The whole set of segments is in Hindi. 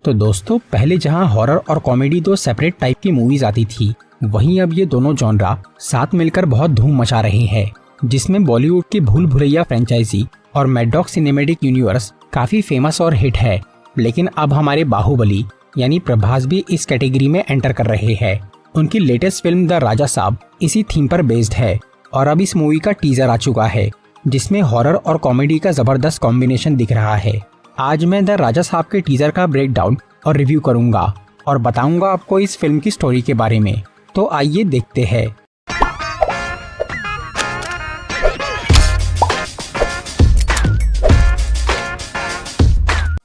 तो दोस्तों, पहले जहां हॉरर और कॉमेडी दो सेपरेट टाइप की मूवीज आती थी, वहीं अब ये दोनों जॉनरा साथ मिलकर बहुत धूम मचा रहे हैं, जिसमें बॉलीवुड की भूल भुलैया फ्रेंचाइजी और मैड डॉग सिनेमैटिक यूनिवर्स काफी फेमस और हिट है। लेकिन अब हमारे बाहुबली यानी प्रभास भी इस कैटेगरी में एंटर कर रहे हैं। उनकी लेटेस्ट फिल्म द राजा साहब इसी थीम पर बेस्ड है और अब इस मूवी का टीजर आ चुका है, जिसमें हॉरर और कॉमेडी का जबरदस्त कॉम्बिनेशन दिख रहा है। आज मैं द राजा साहब के टीजर का ब्रेकडाउन और रिव्यू करूंगा और बताऊंगा आपको इस फिल्म की स्टोरी के बारे में। तो आइए देखते हैं।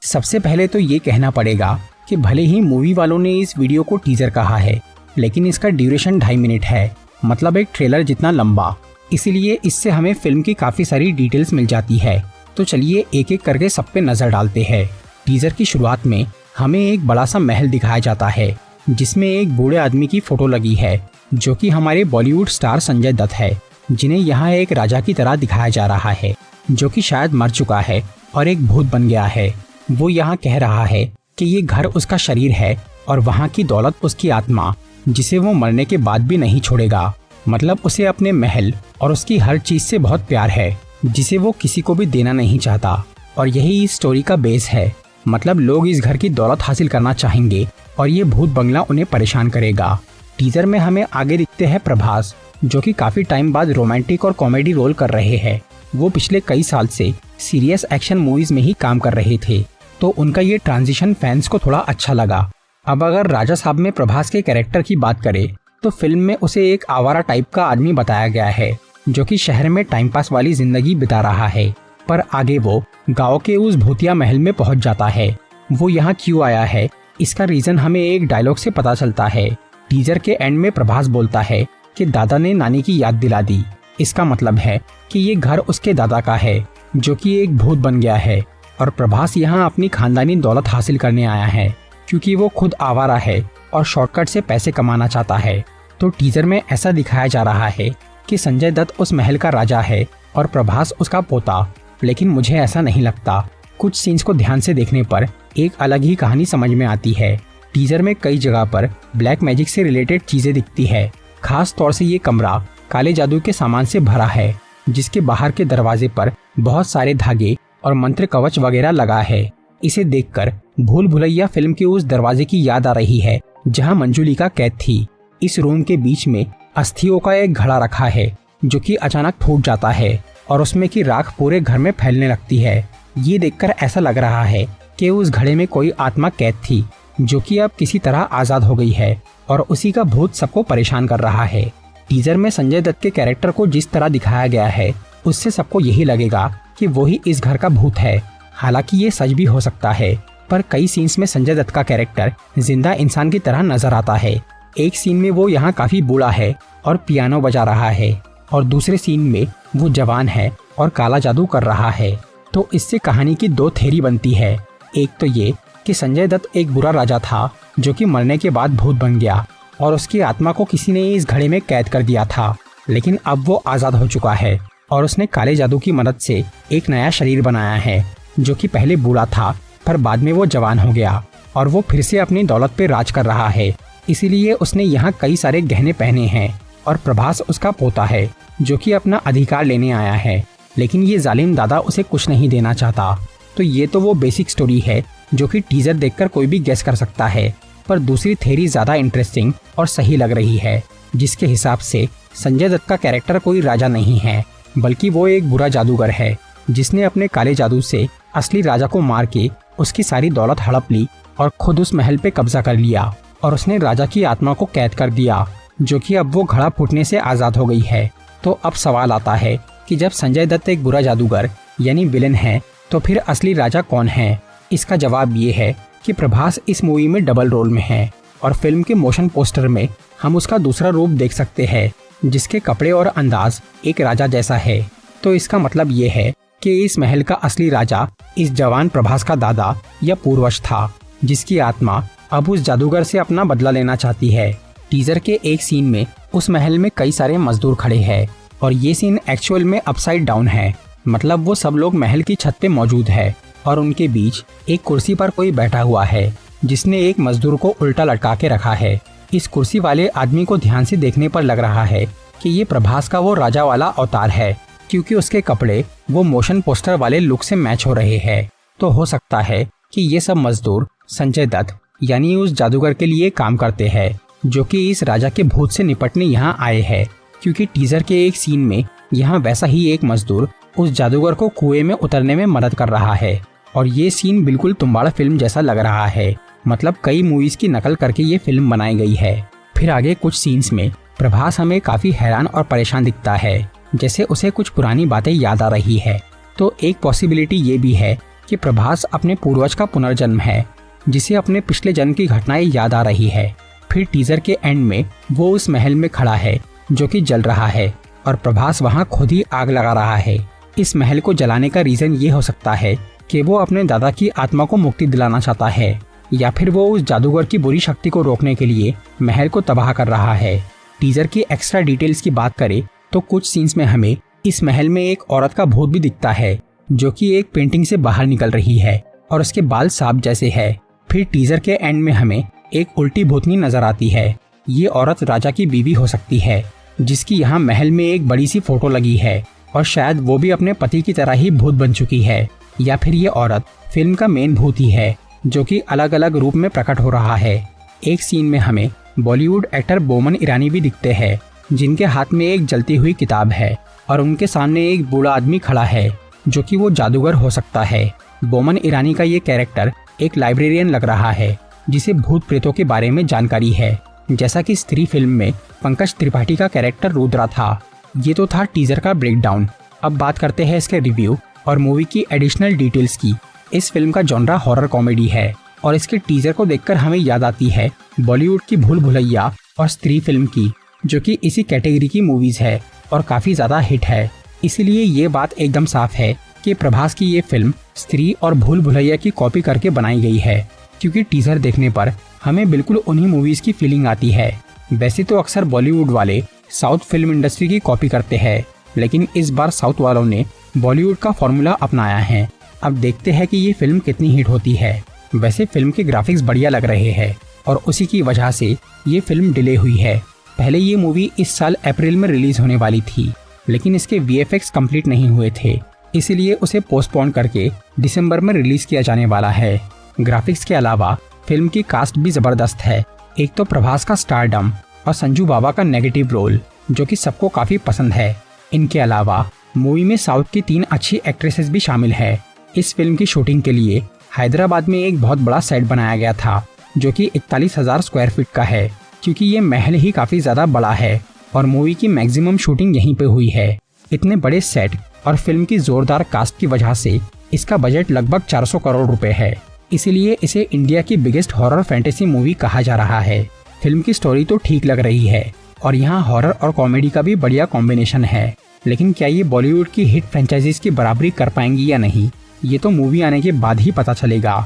सबसे पहले तो ये कहना पड़ेगा कि भले ही मूवी वालों ने इस वीडियो को टीजर कहा है, लेकिन इसका ड्यूरेशन 2.5 मिनट है, मतलब एक ट्रेलर जितना लंबा। इसीलिए इससे हमें फिल्म की काफी सारी डिटेल्स मिल जाती है। तो चलिए एक एक करके सब पे नजर डालते हैं। टीजर की शुरुआत में हमें एक बड़ा सा महल दिखाया जाता है, जिसमें एक बूढ़े आदमी की फोटो लगी है, जो कि हमारे बॉलीवुड स्टार संजय दत्त है, जिन्हें यहाँ एक राजा की तरह दिखाया जा रहा है, जो कि शायद मर चुका है और एक भूत बन गया है। वो यहाँ कह रहा है कि ये घर उसका शरीर है और वहाँ की दौलत उसकी आत्मा, जिसे वो मरने के बाद भी नहीं छोड़ेगा। मतलब उसे अपने महल और उसकी हर चीज से बहुत प्यार है, जिसे वो किसी को भी देना नहीं चाहता। और यही इस स्टोरी का बेस है। मतलब लोग इस घर की दौलत हासिल करना चाहेंगे और ये भूत बंगला उन्हें परेशान करेगा। टीजर में हमें आगे दिखते हैं प्रभास, जो कि काफी टाइम बाद रोमांटिक और कॉमेडी रोल कर रहे हैं। वो पिछले कई साल से सीरियस एक्शन मूवीज में ही काम कर रहे थे, तो उनका ये ट्रांजिशन फैंस को थोड़ा अच्छा लगा। अब अगर राजा साहब में प्रभास के कैरेक्टर की बात करें, तो फिल्म में उसे एक आवारा टाइप का आदमी बताया गया है, जो कि शहर में टाइम पास वाली जिंदगी बिता रहा है। पर आगे वो गांव के उस भूतिया महल में पहुंच जाता है। वो यहाँ क्यों आया है, इसका रीजन हमें एक डायलॉग से पता चलता है। टीजर के एंड में प्रभास बोलता है कि दादा ने नानी की याद दिला दी। इसका मतलब है कि ये घर उसके दादा का है, जो कि एक भूत बन गया है। और प्रभास यहाँ अपनी खानदानी दौलत हासिल करने आया है, क्योंकि वो खुद आवारा है और शॉर्टकट से पैसे कमाना चाहता है। तो टीजर में ऐसा दिखाया जा रहा है कि संजय दत्त उस महल का राजा है और प्रभास उसका पोता। लेकिन मुझे ऐसा नहीं लगता। कुछ सीन्स को ध्यान से देखने पर एक अलग ही कहानी समझ में आती है। टीजर में कई जगह पर ब्लैक मैजिक से रिलेटेड चीजें दिखती है। खास तौर से ये कमरा काले जादू के सामान से भरा है, जिसके बाहर के दरवाजे पर बहुत सारे धागे और मंत्र कवच वगैरह लगा है। इसे देखकर भूल भुलैया फिल्म के उस दरवाजे की याद आ रही है, जहाँ मंजुलिका कैद थी। इस रूम के बीच में अस्थियों का एक घड़ा रखा है, जो कि अचानक फूट जाता है और उसमें की राख पूरे घर में फैलने लगती है। ये देखकर ऐसा लग रहा है कि उस घड़े में कोई आत्मा कैद थी, जो कि अब किसी तरह आजाद हो गई है और उसी का भूत सबको परेशान कर रहा है। टीजर में संजय दत्त के कैरेक्टर को जिस तरह दिखाया गया है, उससे सबको यही लगेगा कि वही इस घर का भूत है। हालांकि ये सच भी हो सकता है, पर कई सीन्स में संजय दत्त का कैरेक्टर जिंदा इंसान की तरह नजर आता है। एक सीन में वो यहाँ काफी बूढ़ा है और पियानो बजा रहा है, और दूसरे सीन में वो जवान है और काला जादू कर रहा है। तो इससे कहानी की दो थ्योरी बनती है। एक तो ये कि संजय दत्त एक बुरा राजा था, जो कि मरने के बाद भूत बन गया और उसकी आत्मा को किसी ने इस घड़े में कैद कर दिया था। लेकिन अब वो आजाद हो चुका है और उसने काले जादू की मदद से एक नया शरीर बनाया है, जो कि पहले बूढ़ा था पर बाद में वो जवान हो गया और वो फिर से अपनी दौलत पे राज कर रहा है। इसीलिए उसने यहाँ कई सारे गहने पहने हैं और प्रभास उसका पोता है, जो कि अपना अधिकार लेने आया है। लेकिन ये जालिम दादा उसे कुछ नहीं देना चाहता। तो ये तो वो बेसिक स्टोरी है, जो कि टीजर देखकर कोई भी गेस कर सकता है। पर दूसरी थ्योरी ज्यादा इंटरेस्टिंग और सही लग रही है, जिसके हिसाब से संजय दत्त का कैरेक्टर कोई राजा नहीं है, बल्कि वो एक बुरा जादूगर है, जिसने अपने काले जादू से असली राजा को मार के उसकी सारी दौलत हड़प ली और खुद उस महल पे कब्जा कर लिया। और उसने राजा की आत्मा को कैद कर दिया, जो कि अब वो घड़ा फूटने से आजाद हो गई है। तो अब सवाल आता है कि जब संजय दत्त एक बुरा जादूगर यानी विलेन है, तो फिर असली राजा कौन है? इसका जवाब ये है कि प्रभास इस मूवी में डबल रोल में है और फिल्म के मोशन पोस्टर में हम उसका दूसरा रूप देख सकते हैं, जिसके कपड़े और अंदाज एक राजा जैसा है। तो इसका मतलब ये है कि इस महल का असली राजा इस जवान प्रभास का दादा या पूर्वज था, जिसकी आत्मा अब उस जादूगर से अपना बदला लेना चाहती है। टीजर के एक सीन में उस महल में कई सारे मजदूर खड़े हैं और ये सीन एक्चुअल में अपसाइड डाउन है। मतलब वो सब लोग महल की छत पे मौजूद है और उनके बीच एक कुर्सी पर कोई बैठा हुआ है। जिसने एक मजदूर को उल्टा लटका के रखा है। इस कुर्सी वाले आदमी को ध्यान से देखने पर लग रहा है कि ये प्रभास का वो राजा वाला अवतार है, क्योंकि उसके कपड़े वो मोशन पोस्टर वाले लुक से मैच हो रहे हैं। तो हो सकता है कि ये सब मजदूर संजय दत्त यानी उस जादूगर के लिए काम करते हैं, जो कि इस राजा के भूत से निपटने यहाँ आए हैं। क्योंकि टीजर के एक सीन में यहाँ वैसा ही एक मजदूर उस जादूगर को कुएं में उतरने में मदद कर रहा है, और ये सीन बिल्कुल तुम्बाड़ फिल्म जैसा लग रहा है। मतलब कई मूवीज की नकल करके ये फिल्म बनाई गई है। फिर आगे कुछ सीन्स में प्रभास हमें काफी हैरान और परेशान दिखता है, जैसे उसे कुछ पुरानी बातें याद आ रही है। तो एक पॉसिबिलिटी ये भी है कि प्रभास अपने पूर्वज का पुनर्जन्म है, जिसे अपने पिछले जन्म की घटनाएं याद आ रही है। फिर टीजर के एंड में वो उस महल में खड़ा है जो कि जल रहा है, और प्रभास वहाँ खुद ही आग लगा रहा है। इस महल को जलाने का रीजन ये हो सकता है कि वो अपने दादा की आत्मा को मुक्ति दिलाना चाहता है, या फिर वो उस जादूगर की बुरी शक्ति को रोकने के लिए महल को तबाह कर रहा है। टीजर की एक्स्ट्रा डिटेल्स की बात करें तो कुछ सीन्स में हमें इस महल में एक औरत का भूत भी दिखता है, जो कि एक पेंटिंग से बाहर निकल रही है और उसके बाल सांप जैसे है। फिर टीजर के एंड में हमें एक उल्टी भूतनी नजर आती है। ये औरत राजा की बीवी हो सकती है, जिसकी यहाँ महल में एक बड़ी सी फोटो लगी है, और शायद वो भी अपने पति की तरह ही भूत बन चुकी है, या फिर ये औरत फिल्म का मेन भूत ही है, जो कि अलग अलग रूप में प्रकट हो रहा है। एक सीन में हमें बॉलीवुड एक्टर बोमन ईरानी भी दिखते हैं, जिनके हाथ में एक जलती हुई किताब है, और उनके सामने एक बूढ़ा आदमी खड़ा है, जो कि वो जादूगर हो सकता है। बोमन ईरानी का ये कैरेक्टर एक लाइब्रेरियन लग रहा है, जिसे भूत प्रेतों के बारे में जानकारी है, जैसा कि स्त्री फिल्म में पंकज त्रिपाठी का कैरेक्टर रुद्रा था। ये तो था टीजर का ब्रेकडाउन। अब बात करते हैं इसके रिव्यू और मूवी की एडिशनल डिटेल्स की। इस फिल्म का जॉनरा हॉरर कॉमेडी है, और इसके टीजर को देखकर हमें याद आती है बॉलीवुड की भूल भुलैया और स्त्री फिल्म की, जो कि इसी कैटेगरी की मूवीज है और काफी ज्यादा हिट है। इसीलिए ये बात एकदम साफ है कि प्रभास की ये फिल्म स्त्री और भूल भुलैया की कॉपी करके बनाई गई है, क्योंकि टीजर देखने पर हमें बिल्कुल उन्हीं मूवीज की फीलिंग आती है। वैसे तो अक्सर बॉलीवुड वाले साउथ फिल्म इंडस्ट्री की कॉपी करते हैं, लेकिन इस बार साउथ वालों ने बॉलीवुड का फॉर्मूला अपनाया है। अब देखते हैं कि ये फिल्म कितनी हिट होती है। वैसे फिल्म के ग्राफिक्स बढ़िया लग रहे हैं, और उसी की वजह से ये फिल्म डिले हुई है। पहले ये मूवी इस साल अप्रैल में रिलीज होने वाली थी, लेकिन इसके VFX कंप्लीट नहीं हुए थे, इसलिए उसे पोस्टपोन करके दिसंबर में रिलीज किया जाने वाला है। ग्राफिक्स के अलावा फिल्म की कास्ट भी जबरदस्त है। एक तो प्रभास का स्टारडम और संजू बाबा का नेगेटिव रोल, जो कि सबको काफी पसंद है। इनके अलावा मूवी में साउथ की 3 अच्छी एक्ट्रेसेस भी शामिल है। इस फिल्म की शूटिंग के लिए हैदराबाद में एक बहुत बड़ा सेट बनाया गया था, जो कि 41,000 स्क्वायर फीट का है, क्योंकि ये महल ही काफी ज्यादा बड़ा है और मूवी की मैक्सिमम शूटिंग यहीं पे हुई है। इतने बड़े सेट और फिल्म की जोरदार कास्ट की वजह से इसका बजट लगभग 400 करोड़ रुपए है। इसीलिए इसे इंडिया की बिगेस्ट हॉरर फैंटेसी मूवी कहा जा रहा है। फिल्म की स्टोरी तो ठीक लग रही है, और यहाँ हॉरर और कॉमेडी का भी बढ़िया कॉम्बिनेशन है, लेकिन क्या ये बॉलीवुड की हिट फ्रेंचाइजीज की बराबरी कर पाएंगी या नहीं, ये तो मूवी आने के बाद ही पता चलेगा।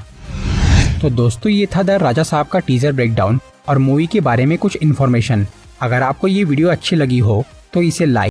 तो दोस्तों, ये था द राजा साहब का टीजर ब्रेकडाउन और मूवी के बारे में कुछ इन्फॉर्मेशन। अगर आपको ये वीडियो अच्छी लगी हो तो इसे लाइक